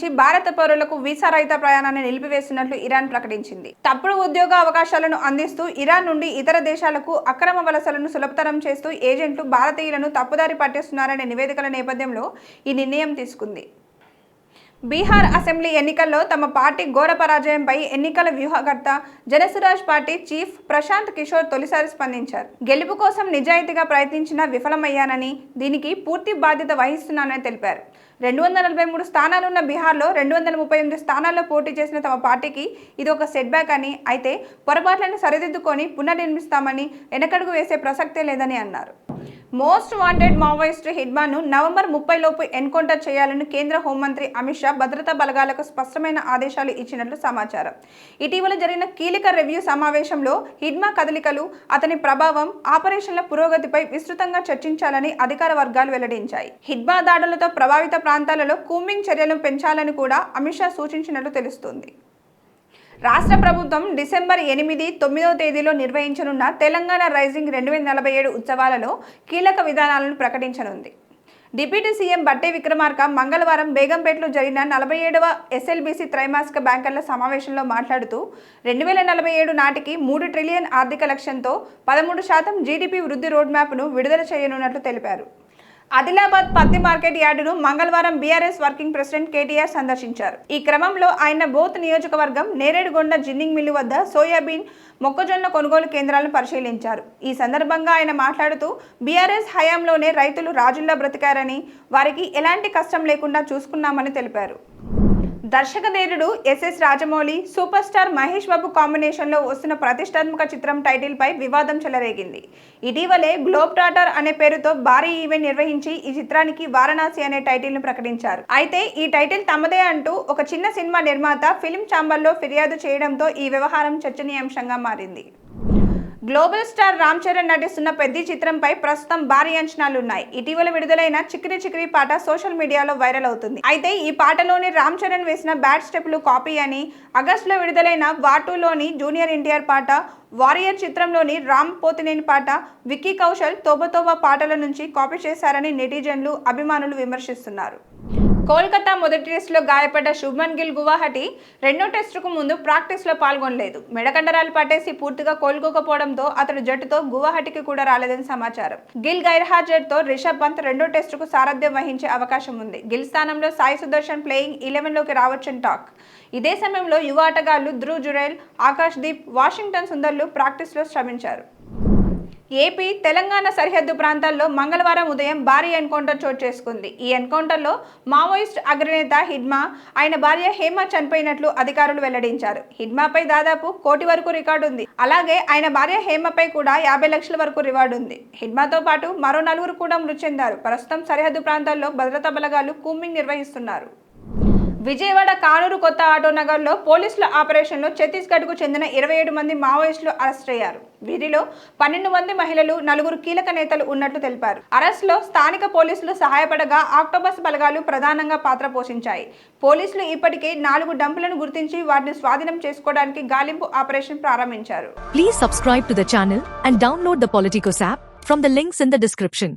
నుంచి భారత పౌరులకు వీసా రహిత ప్రయాణాన్ని నిలిపివేస్తున్నట్లు ఇరాన్ ప్రకటించింది. తప్పుడు ఉద్యోగ అవకాశాలను అందిస్తూ ఇరాన్ నుండి ఇతర దేశాలకు అక్రమ వలసలను సులభతరం చేస్తూ ఏజెంట్లు భారతీయులను తప్పుదారి పట్టిస్తున్నారనే నివేదికల నేపథ్యంలో ఈ నిర్ణయం తీసుకుంది. బీహార్ అసెంబ్లీ ఎన్నికల్లో తమ పార్టీ ఘోర పరాజయంపై ఎన్నికల వ్యూహకర్త జనసురాజ్ పార్టీ చీఫ్ ప్రశాంత్ కిషోర్ తొలిసారి స్పందించారు. గెలుపు కోసం నిజాయితీగా ప్రయత్నించినా విఫలమయ్యానని, దీనికి పూర్తి బాధ్యత వహిస్తున్నానని తెలిపారు. 243 స్థానాలున్న బీహార్లో 238 స్థానాల్లో పోటీ చేసిన తమ పార్టీకి ఇది ఒక సెట్ బ్యాక్ అని, అయితే పొరపాట్లను సరిదిద్దుకొని పునర్నిర్మిస్తామని, వెనకడుగు వేసే ప్రసక్తే లేదని అన్నారు. మోస్ట్ వాంటెడ్ మావోయిస్ట్ హిడ్మాను నవంబర్ 30 లోపు ఎన్కౌంటర్ చేయాలని కేంద్ర హోంమంత్రి అమిత్ షా భద్రతా బలగాలకు స్పష్టమైన ఆదేశాలు ఇచ్చినట్లు సమాచారం. ఇటీవల జరిగిన కీలక రివ్యూ సమావేశంలో హిడ్మా కదలికలు, అతని ప్రభావం, ఆపరేషన్ల పురోగతిపై విస్తృతంగా చర్చించాలని అధికార వర్గాలు వెల్లడించాయి. హిడ్మా దాడులతో ప్రభావిత ప్రాంతాలలో కూంబింగ్ చర్యలను పెంచాలని కూడా అమిత్ షా సూచించినట్లు తెలుస్తోంది. రాష్ట్ర ప్రభుత్వం డిసెంబర్ 8, 9వ తేదీలో నిర్వహించనున్న తెలంగాణ రైజింగ్ 2047 ఉత్సవాలలో కీలక విధానాలను ప్రకటించనుంది. డిప్యూటీ సీఎం బట్టే విక్రమార్క మంగళవారం బేగంపేటలో జరిగిన 47వ ఎస్ఎల్బీసీ త్రైమాసిక బ్యాంకర్ల సమావేశంలో మాట్లాడుతూ 2047 నాటికి 3 ట్రిలియన్ ఆర్థిక లక్ష్యంతో 13% జీడీపీ వృద్ధి రోడ్ మ్యాప్ను విడుదల చేయనున్నట్లు తెలిపారు. ఆదిలాబాద్ పత్తి మార్కెట్ యార్డును మంగళవారం బీఆర్ఎస్ వర్కింగ్ ప్రెసిడెంట్ కేటీఆర్ సందర్శించారు. ఈ క్రమంలో ఆయన బోత్ నియోజకవర్గం నేరేడుగొండ జిన్నింగ్ మిల్లు వద్ద సోయాబీన్, మొక్కజొన్న కొనుగోలు కేంద్రాలను పరిశీలించారు. ఈ సందర్భంగా ఆయన మాట్లాడుతూ బీఆర్ఎస్ హయాంలోనే రైతులు రాజుల్లా బ్రతికారని, వారికి ఎలాంటి కష్టం లేకుండా చూసుకున్నామని తెలిపారు. దర్శకధీరుడు SS Rajamouli, super star Mahesh Babu కాంబినేషన్లో వస్తున్న ప్రతిష్టాత్మక చిత్రం టైటిల్పై వివాదం చెలరేగింది. ఇటీవలే గ్లోబ్ ట్రాటర్ అనే పేరుతో భారీ ఈవెంట్ నిర్వహించి ఈ చిత్రానికి వారణాసి అనే టైటిల్ను ప్రకటించారు. అయితే ఈ టైటిల్ తమదే అంటూ ఒక చిన్న సినిమా నిర్మాత ఫిల్మ్ ఛాంబర్లో ఫిర్యాదు చేయడంతో ఈ వ్యవహారం చర్చనీయాంశంగా మారింది. గ్లోబల్ స్టార్ రామ్ చరణ్ నటిస్తున్న పెద్ది చిత్రంపై ప్రస్తుతం భారీ అంచనాలున్నాయి. ఇటీవల విడుదలైన చిక్కిరి చిక్కిరి పాట సోషల్ మీడియాలో వైరల్ అవుతుంది. అయితే ఈ పాటలోని రామ్ చరణ్ వేసిన బ్యాడ్ స్టెప్లు కాపీ అని, ఆగస్టులో విడుదలైన వాటూలోని జూనియర్ ఎన్టీఆర్ పాట, వారియర్ చిత్రంలోని రామ్ పోతినేని పాట, విక్కీ కౌశల్ తోబతోబా పాటల నుంచి కాపీ చేశారని నెటిజన్లు, అభిమానులు విమర్శిస్తున్నారు. కోల్కతా మొదటి టెస్టులో గాయపడ్డ శుభ్మన్ గిల్ గువాహటి రెండో టెస్టుకు ముందు ప్రాక్టీస్లో పాల్గొనలేదు. మెడకండరాలు పట్టేసి పూర్తిగా కోలుకోకపోవడంతో అతడు జట్టుతో గువాహటికి కూడా రాలేదని సమాచారం. గిల్ గైర్హాజరుతో రిషబ్ పంత్ రెండో టెస్టుకు సారథ్యం వహించే అవకాశం ఉంది. గిల్ స్థానంలో సాయి సుదర్శన్ ప్లేయింగ్ 11లోకి రావచ్చని టాక్. ఇదే సమయంలో యువ ఆటగాళ్లు ధ్రువ్ జురేల్, ఆకాష్ దీప్, వాషింగ్టన్ సుందర్లు ప్రాక్టీస్లో శ్రమించారు. ఏపీ, తెలంగాణ సరిహద్దు ప్రాంతాల్లో మంగళవారం ఉదయం భారీ ఎన్కౌంటర్ చోటు చేసుకుంది. ఈ ఎన్కౌంటర్లో మావోయిస్ట్ అగ్రనేత హిడ్మా, ఆయన భార్య హేమ చనిపోయినట్లు అధికారులు వెల్లడించారు. హిడ్మాపై దాదాపు 1 కోటి వరకు రికార్డు ఉంది. అలాగే ఆయన భార్య హేమపై కూడా 50 లక్షల వరకు రివార్డు ఉంది. హిడ్మాతో పాటు మరో 4 కూడా మృతి చెందారు. ప్రస్తుతం సరిహద్దు ప్రాంతాల్లో భద్రతా బలగాలు కూంబింగ్ నిర్వహిస్తున్నారు. విజయవాడ కానూరు కొత్త ఆటోనగర్లో పోలీసుల ఆపరేషన్లో ఛత్తీస్గఢ్కు చెందిన 27 మంది మావోయిస్టులు అరెస్ట్ అయ్యారు. వీరిలో 12 మంది మహిళలు, 4 కీలక నేతలు ఉన్నట్లు తెలిపారు. అరెస్టులో స్థానిక పోలీసులు సహాయపడగా ఆక్టోపస్ బలగాలు ప్రధానంగా పాత్ర పోషించాయి. పోలీసులు ఇప్పటికే 4 డంపులను గుర్తించి వాటిని స్వాధీనం చేసుకోవడానికి గాలింపు ఆపరేషన్ ప్రారంభించారు. Please subscribe to the channel and download the Politicos app from the links in the description.